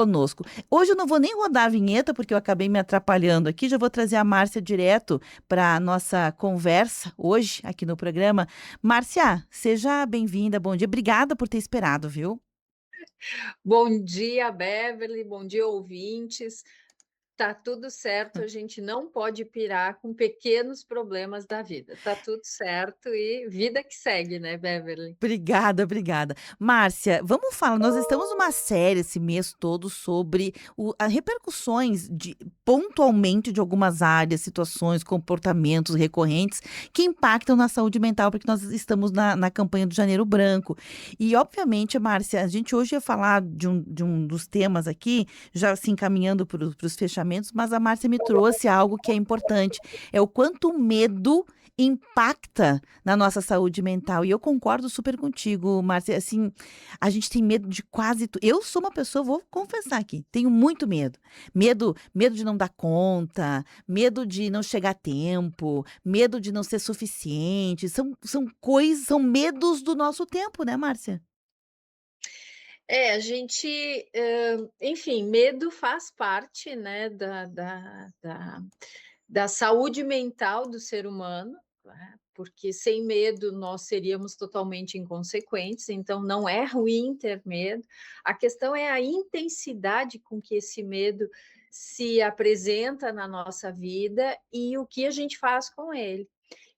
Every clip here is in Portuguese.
conosco. Hoje eu não vou nem rodar a vinheta, porque eu acabei me atrapalhando aqui. Já vou trazer a Márcia direto para a nossa conversa hoje aqui no programa. Márcia, seja bem-vinda, bom dia. Obrigada por ter esperado, viu? Bom dia, Beverly. Bom dia, ouvintes. Tá tudo certo, a gente não pode pirar com pequenos problemas da vida. Tá tudo certo e vida que segue, né, Beverly? Obrigada, obrigada. Márcia, vamos falar. Nós estamos numa série esse mês todo sobre as repercussões pontualmente de algumas áreas, situações, comportamentos recorrentes que impactam na saúde mental, porque nós estamos na campanha do Janeiro Branco. E, obviamente, Márcia, a gente hoje ia falar de um dos temas aqui, já se encaminhando para os fechamentos, mas a Márcia me trouxe algo que é importante: é o quanto o medo impacta na nossa saúde mental. E eu concordo super contigo, Márcia. Assim, a gente tem medo de quase tudo. Eu sou uma pessoa, vou confessar aqui, tenho muito medo. Medo de não dar conta, medo de não chegar a tempo, medo de não ser suficiente. São coisas, são medos do nosso tempo, né, Márcia? A gente, enfim, medo faz parte, né, da saúde mental do ser humano, né? Porque sem medo nós seríamos totalmente inconsequentes, então não é ruim ter medo. A questão é a intensidade com que esse medo se apresenta na nossa vida e o que a gente faz com ele.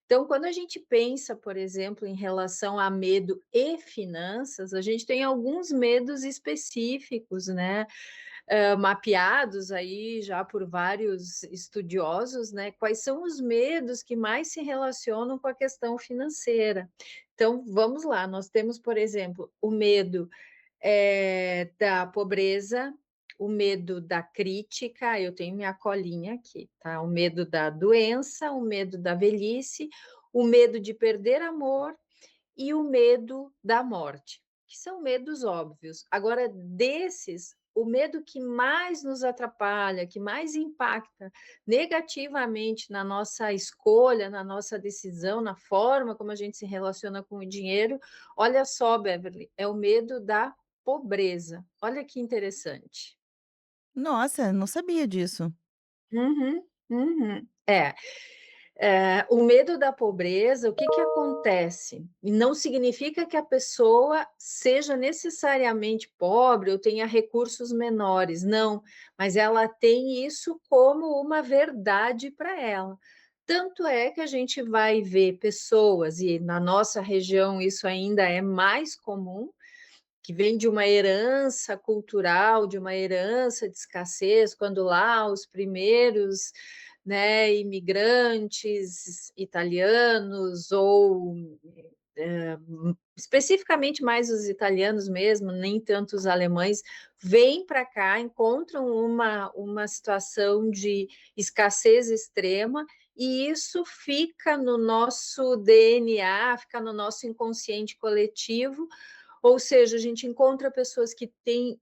Então, quando a gente pensa, por exemplo, em relação a medo e finanças, a gente tem alguns medos específicos, né? Mapeados aí já por vários estudiosos, né? Quais são os medos que mais se relacionam com a questão financeira? Então, vamos lá, nós temos, por exemplo, o medo da pobreza, o medo da crítica, eu tenho minha colinha aqui, tá? O medo da doença, o medo da velhice, o medo de perder amor e o medo da morte, que são medos óbvios. Agora, desses, o medo que mais nos atrapalha, que mais impacta negativamente na nossa escolha, na nossa decisão, na forma como a gente se relaciona com o dinheiro, olha só, Beverly, é o medo da pobreza. Olha que interessante. Nossa, não sabia disso. Uhum, uhum. O medo da pobreza, o que que acontece? E não significa que a pessoa seja necessariamente pobre ou tenha recursos menores, não, mas ela tem isso como uma verdade para ela. Tanto é que a gente vai ver pessoas, e na nossa região isso ainda é mais comum, que vem de uma herança cultural, de uma herança de escassez, quando lá os primeiros, né, imigrantes italianos ou especificamente mais os italianos mesmo, nem tanto os alemães, vêm para cá, encontram uma situação de escassez extrema e isso fica no nosso DNA, fica no nosso inconsciente coletivo, ou seja, a gente encontra pessoas que têm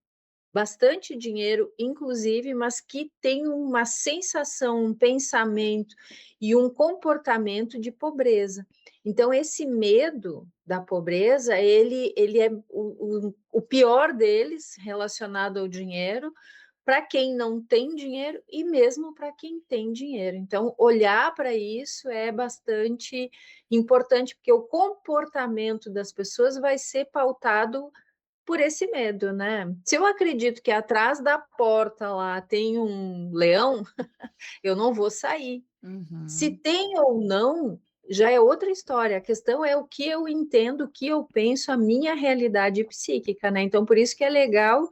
bastante dinheiro, inclusive, mas que têm uma sensação, um pensamento e um comportamento de pobreza. Então, esse medo da pobreza, ele é o pior deles relacionado ao dinheiro, para quem não tem dinheiro e mesmo para quem tem dinheiro. Então, olhar para isso é bastante importante, porque o comportamento das pessoas vai ser pautado por esse medo, né? Se eu acredito que atrás da porta lá tem um leão, eu não vou sair. Se Uhum. tem ou não, já é outra história. A questão é o que eu entendo, o que eu penso, a minha realidade psíquica, né? Então, por isso que é legal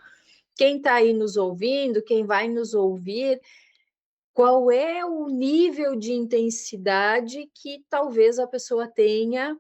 quem está aí nos ouvindo, quem vai nos ouvir, qual é o nível de intensidade que talvez a pessoa tenha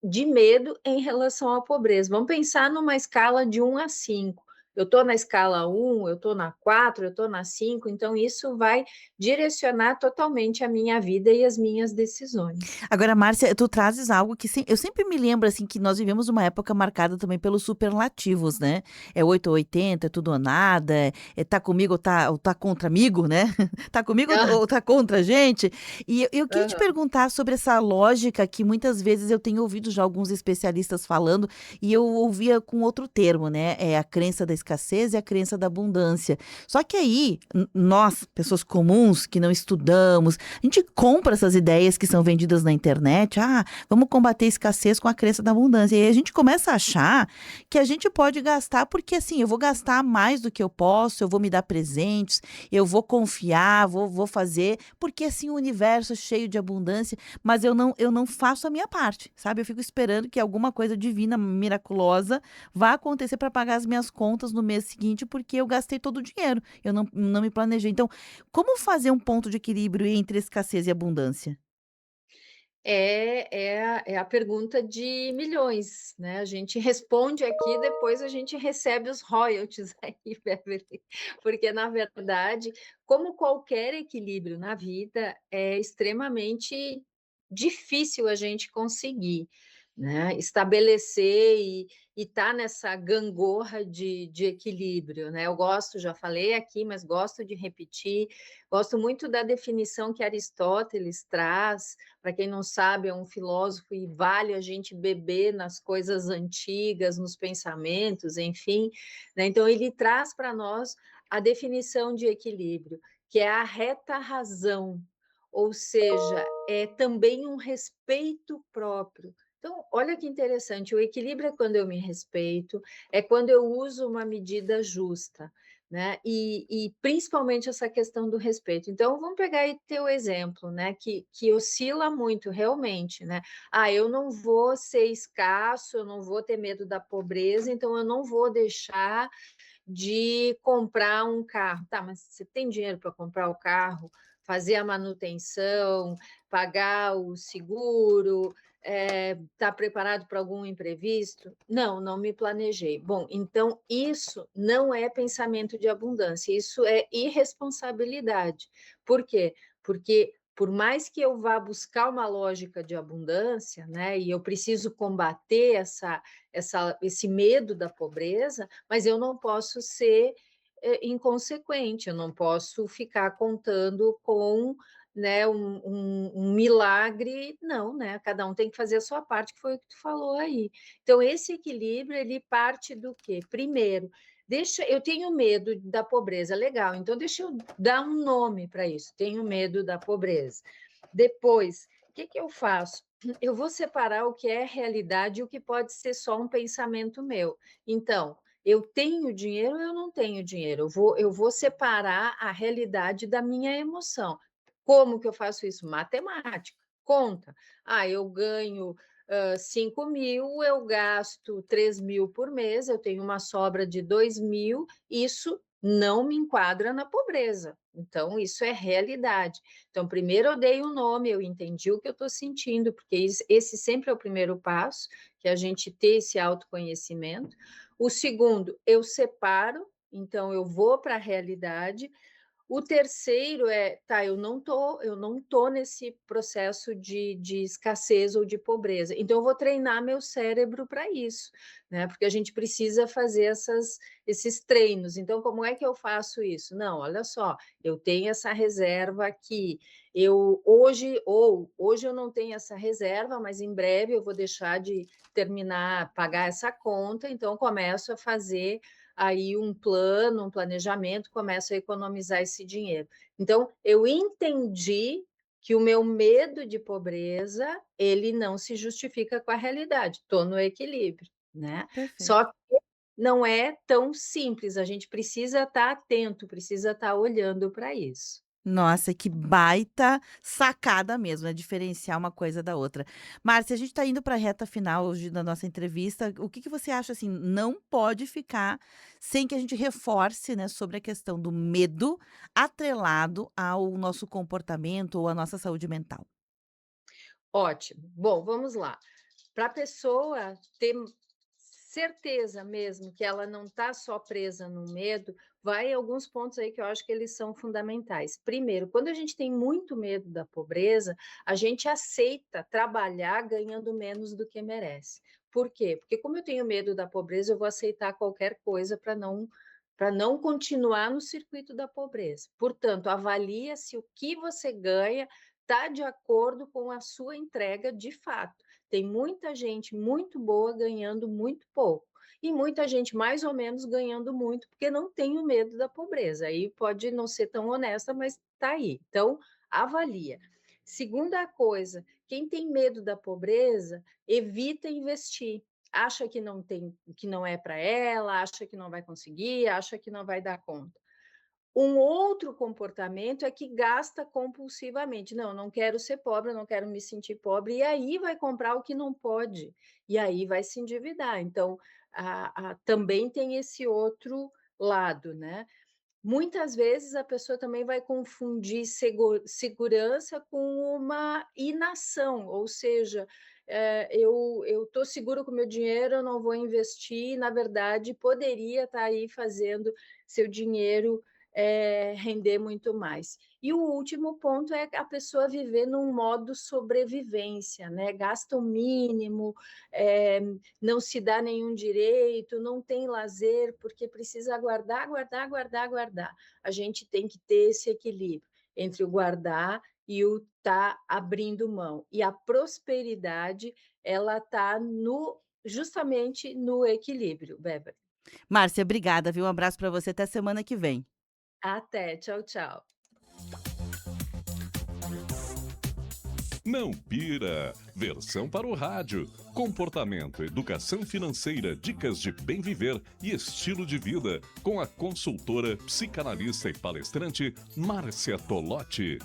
de medo em relação à pobreza. Vamos pensar numa escala de 1 a 5. Eu estou na escala 1, eu estou na 4, eu estou na 5, então isso vai direcionar totalmente a minha vida e as minhas decisões. Agora, Márcia, tu trazes algo que eu sempre me lembro, assim, que nós vivemos uma época marcada também pelos superlativos, né? É 8 ou 80, é tudo ou nada, é tá comigo ou tá contra amigo, né? Tá comigo Ah, ou tá contra a gente? E eu queria te aham. perguntar sobre essa lógica que muitas vezes eu tenho ouvido já alguns especialistas falando, e eu ouvia com outro termo, né? É a crença da escassez e a crença da abundância. Só que aí, nós, pessoas comuns que não estudamos, a gente compra essas ideias que são vendidas na internet. Ah, vamos combater a escassez com a crença da abundância. E aí a gente começa a achar que a gente pode gastar, porque assim, eu vou gastar mais do que eu posso, eu vou me dar presentes, eu vou confiar, vou fazer, porque assim o universo é cheio de abundância, mas eu não faço a minha parte, sabe? Eu fico esperando que alguma coisa divina, miraculosa, vá acontecer para pagar as minhas contas no mês seguinte, porque eu gastei todo o dinheiro, eu não me planejei. Então, como fazer um ponto de equilíbrio entre escassez e abundância? É a pergunta de milhões, né, a gente responde aqui, depois a gente recebe os royalties aí, Beverly, porque na verdade, como qualquer equilíbrio na vida, é extremamente difícil a gente conseguir, né, estabelecer e estar nessa gangorra de equilíbrio, né. Eu gosto, já falei aqui, mas gosto de repetir, gosto muito da definição que Aristóteles traz. Para quem não sabe, é um filósofo e vale a gente beber nas coisas antigas, nos pensamentos, enfim, né? Então, ele traz para nós a definição de equilíbrio, que é a reta razão, ou seja, é também um respeito próprio. Então, olha que interessante, o equilíbrio é quando eu me respeito, é quando eu uso uma medida justa, né? E principalmente essa questão do respeito. Então, vamos pegar aí teu exemplo, né? Que oscila muito, realmente, né? Ah, eu não vou ser escasso, eu não vou ter medo da pobreza, então eu não vou deixar de comprar um carro. Tá, mas você tem dinheiro para comprar o carro, fazer a manutenção, pagar o seguro, tá preparado para algum imprevisto? Não, não me planejei. Bom, então isso não é pensamento de abundância, isso é irresponsabilidade. Por quê? Porque por mais que eu vá buscar uma lógica de abundância, né, e eu preciso combater esse medo da pobreza, mas eu não posso ser inconsequente, eu não posso ficar contando com, né, um milagre, não, né? Cada um tem que fazer a sua parte, que foi o que tu falou aí. Então, esse equilíbrio, ele parte do quê? Primeiro, eu tenho medo da pobreza, legal, então deixa eu dar um nome para isso, tenho medo da pobreza. Depois, o que que eu faço? Eu vou separar o que é realidade e o que pode ser só um pensamento meu. Então, eu tenho dinheiro ou eu não tenho dinheiro? Eu vou separar a realidade da minha emoção. Como que eu faço isso? Matemática, conta. Ah, eu ganho 5 mil, eu gasto 3 mil por mês, eu tenho uma sobra de 2 mil, isso não me enquadra na pobreza. Então, isso é realidade. Então, primeiro eu dei o nome, eu entendi o que eu estou sentindo, porque esse sempre é o primeiro passo, que é a gente ter esse autoconhecimento. O segundo, eu separo, então eu vou para a realidade. O terceiro é, tá, eu não tô nesse processo de escassez ou de pobreza, então eu vou treinar meu cérebro para isso, né? Porque a gente precisa fazer esses treinos. Então, como é que eu faço isso? Não, olha só, eu tenho essa reserva aqui. Hoje eu não tenho essa reserva, mas em breve eu vou deixar de terminar, pagar essa conta, então eu começo a fazer aí um plano, um planejamento, começo a economizar esse dinheiro. Então, eu entendi que o meu medo de pobreza, ele não se justifica com a realidade, estou no equilíbrio, né? Só Perfeito. que não é tão simples, a gente precisa estar atento, precisa estar olhando para isso. Nossa, que baita sacada mesmo, né, diferenciar uma coisa da outra. Márcia, a gente está indo para a reta final hoje da nossa entrevista. O que que você acha, assim, não pode ficar sem que a gente reforce, né, sobre a questão do medo atrelado ao nosso comportamento ou à nossa saúde mental? Ótimo. Bom, vamos lá. Para a pessoa ter certeza mesmo que ela não está só presa no medo, vai alguns pontos aí que eu acho que eles são fundamentais. Primeiro, quando a gente tem muito medo da pobreza, a gente aceita trabalhar ganhando menos do que merece. Por quê? Porque como eu tenho medo da pobreza, eu vou aceitar qualquer coisa para não continuar no circuito da pobreza. Portanto, avalia se o que você ganha está de acordo com a sua entrega de fato. Tem muita gente muito boa ganhando muito pouco. e muita gente mais ou menos ganhando muito, porque não tem o medo da pobreza. Aí pode não ser tão honesta, mas está aí. Então, avalia. Segunda coisa, quem tem medo da pobreza, evita investir. Acha que não tem, que não é para ela, acha que não vai conseguir, acha que não vai dar conta. Um outro comportamento é que gasta compulsivamente. Não, não quero ser pobre, eu não quero me sentir pobre, e aí vai comprar o que não pode, e aí vai se endividar. Então, também tem esse outro lado, né? Muitas vezes a pessoa também vai confundir segurança com uma inação, ou seja, eu estou seguro com o meu dinheiro, eu não vou investir, na verdade, poderia estar aí fazendo seu dinheiro render muito mais. E o último ponto é a pessoa viver num modo sobrevivência, né? Gasta o mínimo, eh, não se dá nenhum direito, não tem lazer, porque precisa guardar, guardar, guardar, guardar. A gente tem que ter esse equilíbrio entre o guardar e o estar abrindo mão. E a prosperidade, ela está justamente no equilíbrio, Weber. Márcia, obrigada, viu? Um abraço para você, até semana que vem. Até, tchau, tchau. Não pira! Versão para o rádio. Comportamento, educação financeira, dicas de bem viver e estilo de vida. Com a consultora, psicanalista e palestrante Márcia Tolotti.